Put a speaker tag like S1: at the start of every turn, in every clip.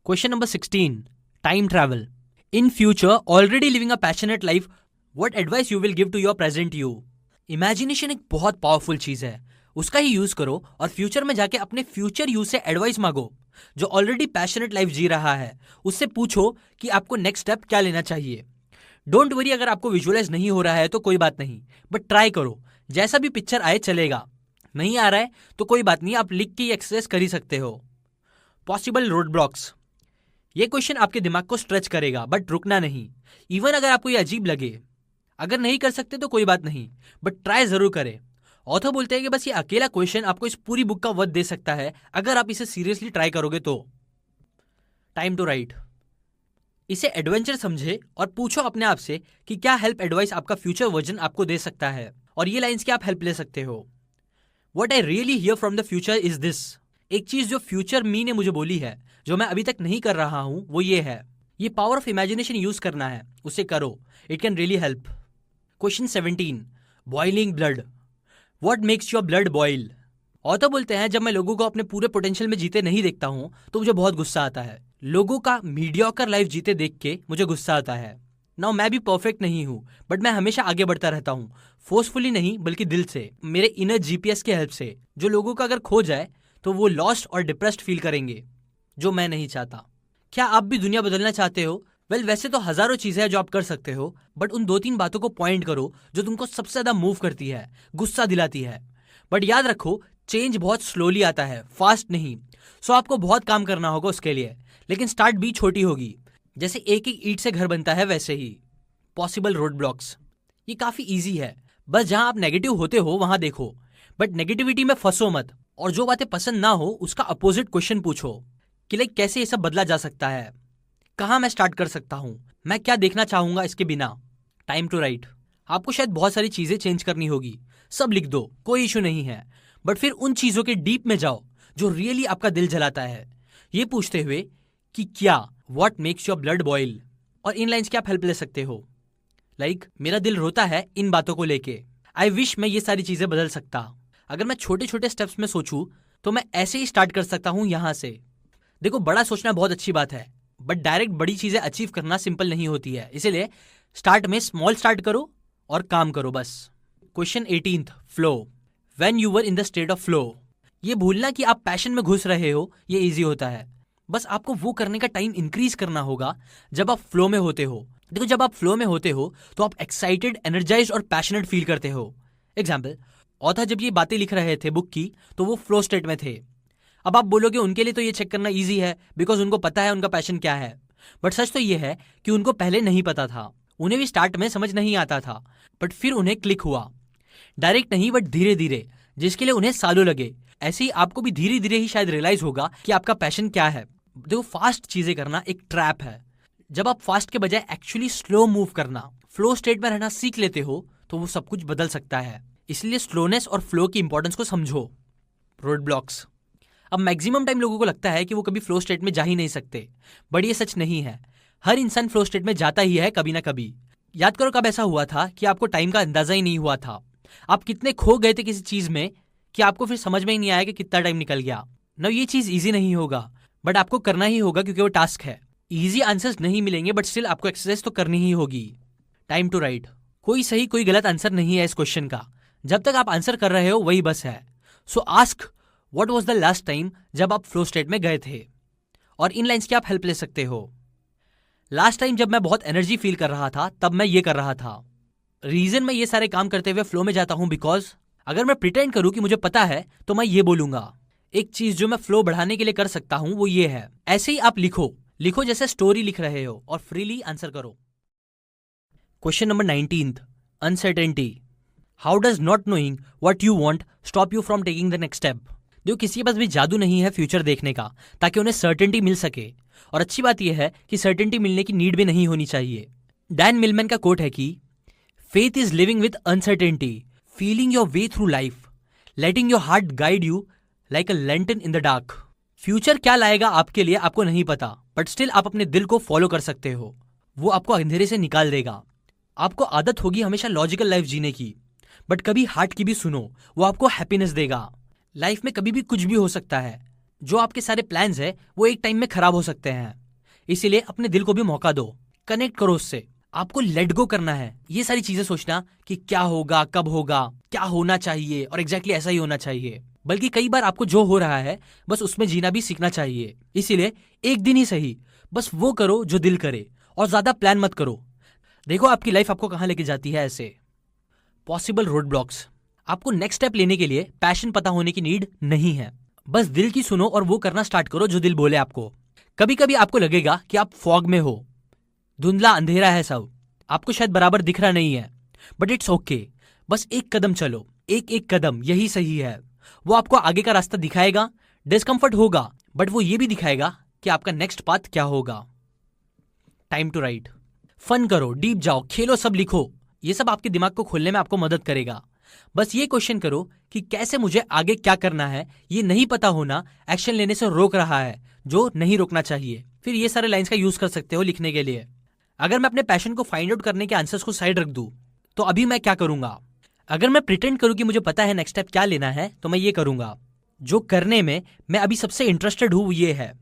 S1: Question number 16. Time travel. In future, already living a passionate life, what advice you will give to your present you? Imagination एक बहुत powerful चीज है, उसका ही use करो और future में जाके अपने फ्यूचर यू से एडवाइस मांगो जो ऑलरेडी पैशनेट लाइफ जी रहा है। उससे पूछो कि आपको नेक्स्ट स्टेप क्या लेना चाहिए। डोंट वरी अगर आपको विजुअलाइज नहीं हो रहा है तो कोई बात नहीं, बट ट्राई करो, जैसा भी पिक्चर आए चलेगा। नहीं आ रहा है तो कोई बात नहीं, आप लिख के एक्सरसाइज कर ही सकते हो। Possible road blocks. ये क्वेश्चन आपके दिमाग को स्ट्रेच करेगा, बट रुकना नहीं। इवन अगर आपको ये अजीब लगे, अगर नहीं कर सकते तो कोई बात नहीं, बट ट्राई जरूर करें। ऑथर बोलते हैं कि बस ये अकेला क्वेश्चन आपको इस पूरी बुक का वध दे सकता है अगर आप इसे सीरियसली ट्राई करोगे तो। Time to write. इसे एडवेंचर समझे और पूछो अपने आप से कि क्या हेल्प एडवाइस आपका फ्यूचर वर्जन आपको दे सकता है, और ये लाइंस की आप हेल्प ले सकते हो। What I really hear from the future is this. एक चीज जो फ्यूचर मी ने मुझे बोली है, जो मैं अभी तक नहीं कर रहा हूं, वो ये है, ये पावर ऑफ इमेजिनेशन यूज करना है, उसे करो, it can really help. Question 17. Boiling blood. What makes your blood boil? Author बोलते हैं जब मैं लोगों को अपने पूरे पोटेंशियल में जीते नहीं देखता हूं तो मुझे बहुत गुस्सा आता है। लोगों का मीडियोकर लाइफ जीते देख के मुझे गुस्सा आता है। नाउ मैं भी परफेक्ट नहीं हूं, बट मैं हमेशा आगे बढ़ता रहता हूं, फोर्सफुली नहीं बल्कि दिल से, मेरे इनर जीपीएस की हेल्प से, जो लोगों का अगर खो जाए तो वो लॉस्ट और डिप्रेस्ड फील करेंगे, जो मैं नहीं चाहता। क्या आप भी दुनिया बदलना चाहते हो? वैसे तो हजारों चीजें हैं जो आप कर सकते हो, बट उन 2-3 बातों को पॉइंट करो जो तुमको सबसे ज्यादा मूव करती है, गुस्सा दिलाती है। बट याद रखो, चेंज बहुत स्लोली आता है, फास्ट नहीं। सो आपको बहुत काम करना होगा उसके लिए, लेकिन स्टार्ट भी छोटी होगी। जैसे एक एक ईंट से घर बनता है वैसे ही। Possible road blocks. ये काफी इजी है, बस जहां आप नेगेटिव होते हो वहां देखो, बट नेगेटिविटी में फंसो मत, और जो बातें पसंद ना हो उसका अपोजिट क्वेश्चन पूछो कि लाइक कैसे ये सब बदला जा सकता है, कहां मैं स्टार्ट कर सकता हूं, मैं क्या देखना चाहूंगा इसके बिना। Time to write. आपको शायद बहुत सारी चीजें चेंज करनी होगी, सब लिख दो, कोई इशू नहीं है, बट फिर उन चीजों के डीप में जाओ जो रियली आपका दिल जलाता है, ये पूछते हुए कि क्या, what makes your blood boil. और इन लाइंस की आप हेल्प ले सकते हो, लाइक मेरा दिल रोता है इन बातों को लेके, आई विश मैं ये सारी चीजें बदल सकता। अगर मैं छोटे छोटे स्टेप्स में सोचूं तो मैं ऐसे ही स्टार्ट कर सकता हूं यहां से। देखो, बड़ा सोचना बहुत अच्छी बात है, बट डायरेक्ट बड़ी चीजें अचीव करना सिंपल नहीं होती है, इसीलिए स्टार्ट में स्मॉल स्टार्ट करो और काम करो बस। Question 18. Flow. When you were in the state of flow. ये भूलना कि आप पैशन में घुस रहे हो, ये इजी होता है, बस आपको वो करने का टाइम इंक्रीज करना होगा जब आप फ्लो में होते हो। देखो, जब आप फ्लो में होते हो तो आप एक्साइटेड, एनर्जाइज्ड और पैशनेट फील करते हो। एग्जाम्पल, ऑथर जब ये बातें लिख रहे थे बुक की तो वो फ्लो स्टेट में थे। अब आप बोलोगे उनके लिए तो ये चेक करना इजी है बिकॉज उनको पता है उनका पैशन क्या है, बट सच तो ये है कि उनको पहले नहीं पता था, उन्हें भी स्टार्ट में समझ नहीं आता था, बट फिर उन्हें क्लिक हुआ। डायरेक्ट नहीं बट धीरे धीरे, जिसके लिए उन्हें सालों लगे। ऐसे ही आपको भी धीरे धीरे ही शायद रियलाइज होगा कि आपका पैशन क्या है। देखो, फास्ट चीजें करना एक ट्रैप है। जब आप फास्ट के बजाय एक्चुअली स्लो मूव करना, फ्लो स्टेट में रहना सीख लेते हो तो वो सब कुछ बदल सकता है। इसलिए स्लोनेस और फ्लो की इंपॉर्टेंस को समझो। Road blocks. अब मैक्सिमम टाइम लोगों को लगता है कि वो कभी फ्लो स्टेट में जा ही नहीं सकते, बट ये सच नहीं है। हर इंसान फ्लो स्टेट में जाता ही है कभी ना कभी। याद करो कब ऐसा हुआ था कि आपको टाइम का अंदाजा ही नहीं हुआ था, आप कितने खो गए थे किसी चीज में कि आपको फिर समझ में ही नहीं आया कि कितना टाइम निकल गया। ना, ये चीज इजी नहीं होगा, बट आपको करना ही होगा क्योंकि वो टास्क है। इजी आंसर्स नहीं मिलेंगे, बट स्टिल आपको एक्सरसाइज तो करनी ही होगी। Time to write. कोई सही कोई गलत आंसर नहीं है इस क्वेश्चन का, जब तक आप आंसर कर रहे हो वही बस है। सो ask, what was the last time जब आप फ्लो स्टेट में गए थे, और इन लाइंस की आप हेल्प ले सकते हो। लास्ट टाइम जब मैं बहुत एनर्जी फील कर रहा था तब मैं ये कर रहा था। रीजन मैं ये सारे काम करते हुए फ्लो में जाता हूं बिकॉज अगर मैं प्रिटेंड करूं कि मुझे पता है तो मैं ये बोलूंगा। एक चीज जो मैं फ्लो बढ़ाने के लिए कर सकता हूं वो ये है। ऐसे ही आप लिखो जैसे स्टोरी लिख रहे हो और फ्रीली आंसर करो। Question number 19. Uncertainty. How does not knowing what you want stop you from taking the next step. देखो, किसी के पास भी जादू नहीं है फ्यूचर देखने का ताकि उन्हें सर्टेनिटी मिल सके, और अच्छी बात यह है कि सर्टेनिटी मिलने की नीड भी नहीं होनी चाहिए। डैन मिलमैन का कोट है कि faith is living with uncertainty, feeling your way through life, letting your heart guide you like a lantern in the dark. Future क्या लाएगा आपके लिए आपको नहीं पता, बट स्टिल आप अपने दिल को फॉलो कर सकते हो, वो आपको अंधेरे से निकाल देगा। आपको आदत होगी हमेशा लॉजिकल लाइफ जीने की, बट कभी हार्ट की भी सुनो, वो आपको हैप्पीनेस देगा। लाइफ में कभी भी कुछ भी हो सकता है, जो आपके सारे प्लान्स है वो एक टाइम में खराब हो सकते हैं, इसीलिए अपने दिल को भी मौका दो, कनेक्ट करो उससे। आपको लेट गो करना है ये सारी चीजें सोचना कि क्या होगा, कब होगा, क्या होना चाहिए और एग्जैक्टली ऐसा ही होना चाहिए, बल्कि कई बार आपको जो हो रहा है बस उसमें जीना भी सीखना चाहिए। इसीलिए एक दिन ही सही, बस वो करो जो दिल करे और ज्यादा प्लान मत करो। देखो आपकी लाइफ आपको कहां लेके जाती है। ऐसे पॉसिबल रोड ब्लॉक्स। आपको नेक्स्ट स्टेप लेने के लिए पैशन पता होने की नीड नहीं है, बस दिल की सुनो और वो करना स्टार्ट करो जो दिल बोले आपको। कभी कभी आपको लगेगा कि आप फॉग में हो, धुंधला अंधेरा है सब, आपको शायद बराबर दिख रहा नहीं है, बट इट्स ओके। बस एक कदम चलो, एक एक कदम, यही सही है। वो आपको आगे का रास्ता दिखाएगा, डिस्कंफर्ट होगा, बट वो ये भी दिखाएगा कि आपका नेक्स्ट पाथ क्या होगा। Time to write. फन करो, डीप जाओ, खेलो, सब लिखो, ये सब आपके दिमाग को खोलने में आपको मदद करेगा। बस ये क्वेश्चन करो कि कैसे मुझे आगे क्या करना है। ये नहीं पता होना एक्शन लेने से रोक रहा है, जो नहीं रोकना चाहिए। फिर ये सारे लाइंस का यूज कर सकते हो लिखने के लिए। अगर मैं अपने पैशन को फाइंड आउट करने के आंसर्स को साइड रख दूं तो अभी मैं क्या करूंगा। अगर मैं प्रिटेंड करूं कि मुझे पता है नेक्स्ट स्टेप क्या लेना है, तो मैं ये करूंगा। जो करने में मैं अभी सबसे इंटरेस्टेड हूं ये है।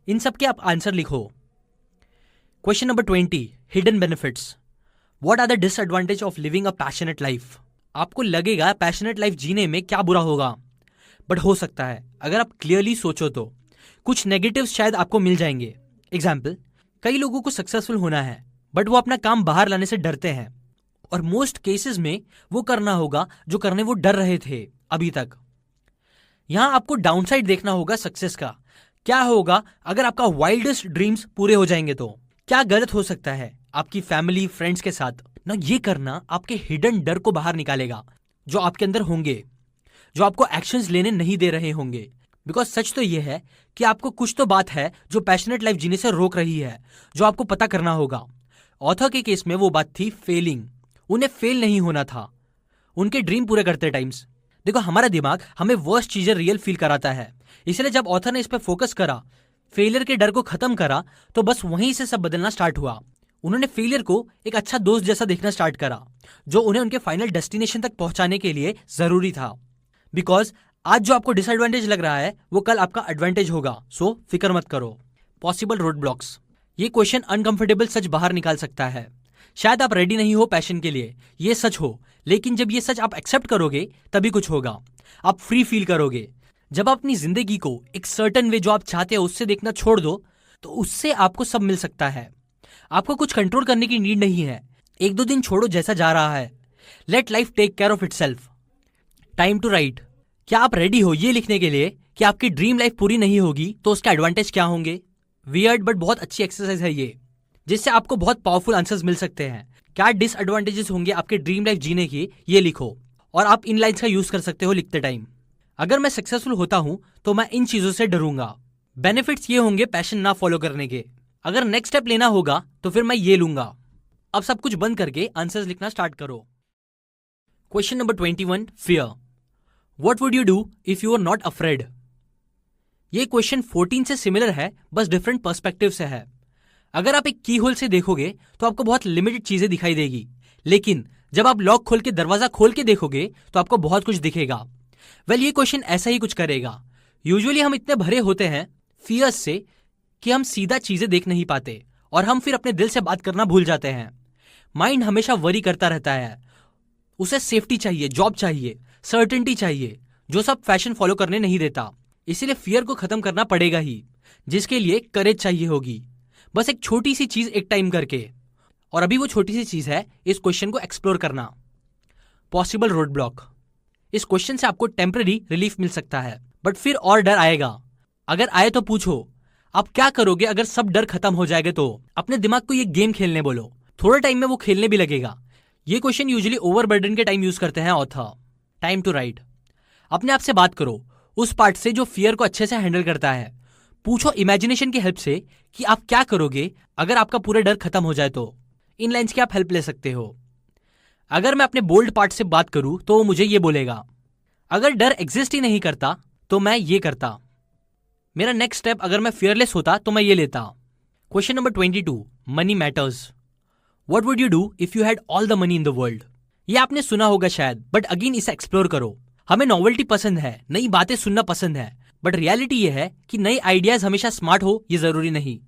S1: इन सब के आप आंसर लिखो। Question number 20, hidden benefits. What are the disadvantage of living a passionate life. आपको लगेगा पैशनेट लाइफ जीने में क्या बुरा होगा, बट हो सकता है अगर आप क्लियरली सोचो तो कुछ नेगेटिव्स शायद आपको मिल जाएंगे। एग्जाम्पल, कई लोगों को सक्सेसफुल होना है बट वो अपना काम बाहर लाने से डरते हैं, और मोस्ट केसेस में वो करना होगा जो करने वो डर रहे थे अभी तक। यहां आपको डाउनसाइड देखना होगा सक्सेस का। क्या होगा अगर आपका वाइल्डेस्ट ड्रीम्स पूरे हो जाएंगे, तो क्या गलत हो सकता है आपकी फैमिली फ्रेंड्स के साथ ना। ये करना आपके हिडन डर को बाहर निकालेगा जो आपके अंदर होंगे, जो आपको एक्शंस लेने नहीं दे रहे होंगे। बिकॉज सच तो ये है कि आपको कुछ तो बात है जो पैशनेट लाइफ जीने से रोक रही है, जो आपको पता करना होगा। ऑथर के केस में वो बात थी फेलिंग। उन्हें फेल नहीं होना था उनके ड्रीम पूरे करते टाइम्स। देखो हमारा दिमाग हमें वर्स्ट चीजें रियल फील कराता है, इसलिए जब ऑथर ने इस पर फोकस करा, फेलियर के डर को खत्म करा, तो बस वहीं से सब बदलना स्टार्ट हुआ। उन्होंने फेलियर को एक अच्छा दोस्त जैसा देखना स्टार्ट करा, जो उन्हें उनके फाइनल डेस्टिनेशन तक पहुंचाने के लिए जरूरी था। बिकॉज आज जो आपको डिसएडवांटेज लग रहा है वो कल आपका एडवांटेज होगा, सो फिक्र मत करो। Possible road blocks. ये क्वेश्चन अनकंफर्टेबल सच बाहर निकाल सकता है। शायद आप रेडी नहीं हो पैशन के लिए, ये सच हो, लेकिन जब ये सच आप एक्सेप्ट करोगे तभी कुछ होगा। आप फ्री फील करोगे। जब आप अपनी जिंदगी को एक सर्टेन वे जो आप चाहते हो उससे देखना छोड़ दो, तो उससे आपको सब मिल सकता है। आपको कुछ कंट्रोल करने की नीड नहीं है। एक दो दिन छोड़ो जैसा जा रहा है। Let life take care of itself. Time to write. क्या आप रेडी हो ये लिखने के लिए कि आपकी ड्रीम लाइफ पूरी नहीं होगी तो उसके एडवांटेज क्या होंगे। वियर्ड बट बहुत अच्छी एक्सरसाइज है ये, जिससे आपको बहुत पावरफुल आंसर्स मिल सकते हैं। क्या डिसएडवांटेजेस होंगे आपके ड्रीम लाइफ जीने की, ये लिखो, और आप इन लाइन्स का यूज कर सकते हो लिखते टाइम। अगर मैं सक्सेसफुल होता हूं तो मैं इन चीजों से डरूंगा। बेनिफिट्स ये होंगे पैशन ना फॉलो करने के। अगर नेक्स्ट स्टेप लेना होगा तो फिर मैं ये लूंगा। अब सब कुछ बंद करके आंसर्स लिखना स्टार्ट करो। Question number 21, fear. What would you do if you are not afraid. ये क्वेश्चन 14 से सिमिलर है, बस डिफरेंट पर्सपेक्टिव से है। अगर आप एक की होल से देखोगे तो आपको बहुत लिमिटेड चीजें दिखाई देगी, लेकिन जब आप लॉक खोल के दरवाजा खोल के देखोगे तो आपको बहुत कुछ दिखेगा। वेल, ये क्वेश्चन ऐसा ही कुछ करेगा। यूजुअली हम इतने भरे होते हैं फियर्स से कि हम सीधा चीजें देख नहीं पाते और हम फिर अपने दिल से बात करना भूल जाते हैं। माइंड हमेशा वरी करता रहता है। उसे सेफ्टी चाहिए, जॉब चाहिए, सर्टेनिटी चाहिए, जो सब फैशन फॉलो करने नहीं देता। इसीलिए फियर को खत्म करना पड़ेगा ही, जिसके लिए करेज चाहिए होगी। बस एक छोटी सी चीज एक टाइम करके, और अभी वो छोटी सी चीज है इस क्वेश्चन को एक्सप्लोर करना। Possible road block. इस क्वेश्चन से आपको टेम्पररी रिलीफ मिल सकता है, बट फिर और डर आएगा। अगर आए तो पूछो, आप क्या करोगे अगर सब डर खत्म हो जाएगा। तो अपने दिमाग को ये गेम खेलने बोलो, थोड़े टाइम में वो खेलने भी लगेगा। ये क्वेश्चन यूजुअली ओवरबर्डन के टाइम यूज करते हैं ऑथर। Time to right. अपने आप से बात करो, उस पार्ट से जो फियर को अच्छे से हैंडल करता है। पूछो इमेजिनेशन की हेल्प से कि आप क्या करोगे अगर आपका पूरा डर खत्म हो जाए तो। इन लाइंस की आप हेल्प ले सकते हो। अगर मैं अपने बोल्ड पार्ट से बात करूं तो वो मुझे ये बोलेगा, अगर डर एग्जिस्ट ही नहीं करता तो मैं ये करता। मेरा नेक्स्ट स्टेप अगर मैं फियरलेस होता तो मैं ये लेता। Question number 22, money matters. What would you do if you had all the money in the world. ये आपने सुना होगा शायद, बट अगेन इसे एक्सप्लोर करो। हमें नॉवेल्टी पसंद है, नई बातें सुनना पसंद है, बट रियलिटी ये है कि नए आइडियाज हमेशा स्मार्ट हो ये जरूरी नहीं।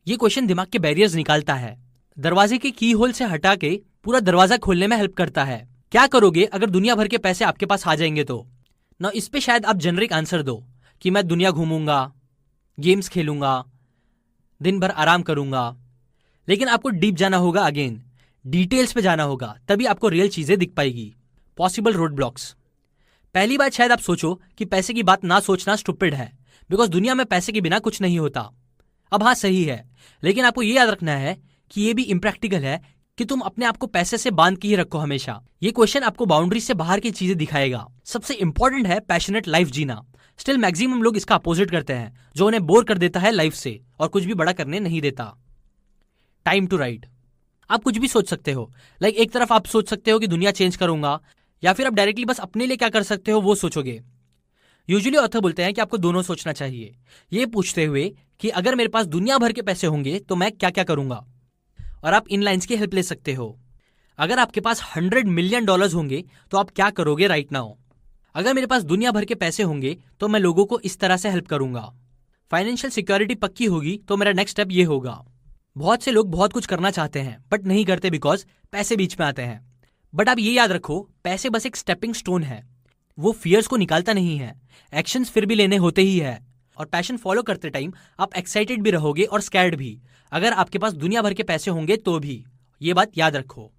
S1: ये क्वेश्चन दिमाग के बैरियर्स निकालता है, दरवाजे के की होल से हटा के पूरा दरवाजा खोलने में हेल्प करता है। क्या करोगे अगर दुनिया भर के पैसे आपके पास आ जाएंगे तो? ना इस पे शायद आप जेनरिक आंसर दो कि मैं दुनिया घूमूंगा, गेम्स खेलूंगा, दिन भर आराम करूंगा। लेकिन आपको डीप जाना होगा, अगेन डिटेल्स पे जाना होगा, तभी आपको रियल चीजें दिख पाएगी। Possible road blocks. पहली बात शायद आप सोचो कि पैसे की बात ना सोचना स्टूपिड है, बिकॉज दुनिया में पैसे के बिना कुछ नहीं होता। अब हाँ सही है, लेकिन आपको ये याद रखना है कि ये भी इम्प्रैक्टिकल है कि तुम अपने आप को पैसे से बांध के ही रखो हमेशा। ये क्वेश्चन आपको बाउंड्री से बाहर की चीजें दिखाएगा। सबसे इंपॉर्टेंट है पैशनेट लाइफ जीना। स्टिल मैक्सिमम लोग इसका अपोजिट करते हैं, जो उन्हें बोर कर देता है लाइफ से और कुछ भी बड़ा करने नहीं देता। Time to write. आप कुछ भी सोच सकते हो, लाइक एक तरफ आप सोच सकते हो कि दुनिया चेंज करूंगा, या फिर आप डायरेक्टली बस अपने लिए क्या कर सकते हो वो सोचोगे। यूजुअली ऑथर बोलते हैं कि आपको दोनों सोचना चाहिए, ये पूछते हुए कि अगर मेरे पास दुनिया भर के पैसे होंगे तो मैं क्या क्या करूंगा। और आप इन लाइंस की हेल्प ले सकते हो। अगर आपके पास $100 मिलियन होंगे तो आप क्या करोगे राइट नाउ? अगर मेरे पास दुनिया भर के पैसे होंगे तो मैं लोगों को इस तरह से हेल्प करूंगा। फाइनेंशियल सिक्योरिटी पक्की होगी तो मेरा नेक्स्ट स्टेप ये होगा। बहुत से लोग बहुत कुछ करना चाहते हैं बट नहीं करते बिकॉज पैसे बीच में आते हैं। बट आप ये याद रखो, पैसे बस एक स्टेपिंग स्टोन है, वो फियर्स को निकालता नहीं है। एक्शंस फिर भी लेने होते ही है, और पैशन फॉलो करते टाइम आप एक्साइटेड भी रहोगे और स्कैर्ड भी, अगर आपके पास दुनिया भर के पैसे होंगे तो भी। ये बात याद रखो।